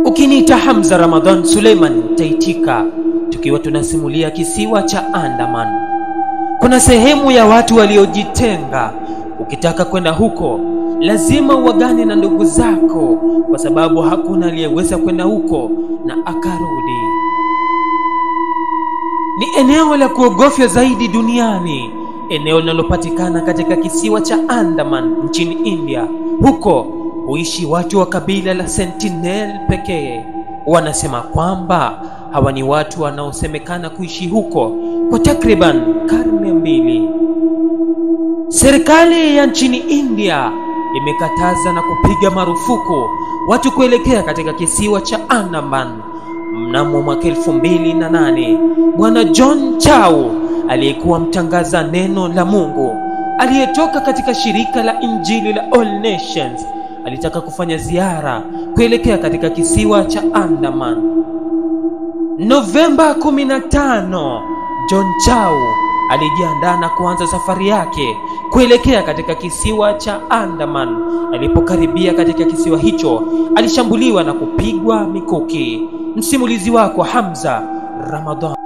Ukiniita Hamza Ramadhan Suleiman taitika, tukiwa tunasimulia kisiwa cha Andaman. Kuna sehemu ya watu waliojitenga. Ukitaka kwenda huko lazima uagane na ndugu zako, kwa sababu hakuna aliyeweza kwenda huko na akarudi. Ni eneo la kuogofya zaidi duniani, eneo linalopatikana katika kisiwa cha Andaman nchini India. Huko huishi watu wa kabila la Sentinel pekee. Wanasema kwamba hawa ni watu wanaosemekana kuishi huko kwa takriban karne 2. Serikali ya nchini India imekataza na kupiga marufuku watu kuelekea katika kisiwa cha Andaman. Mnamo mwaka 2008, Bwana John Chau aliyekuwa mtangaza neno la Mungu aliyetoka katika shirika la Injili la All Nations alitaka kufanya ziara kuelekea katika kisiwa cha Andaman. Novemba 15, John Chau alijiandaa na kuanza safari yake kuelekea katika kisiwa cha Andaman. Alipokaribia katika kisiwa hicho, alishambuliwa na kupigwa mikuki. Msimulizi wako Hamza Ramadhan.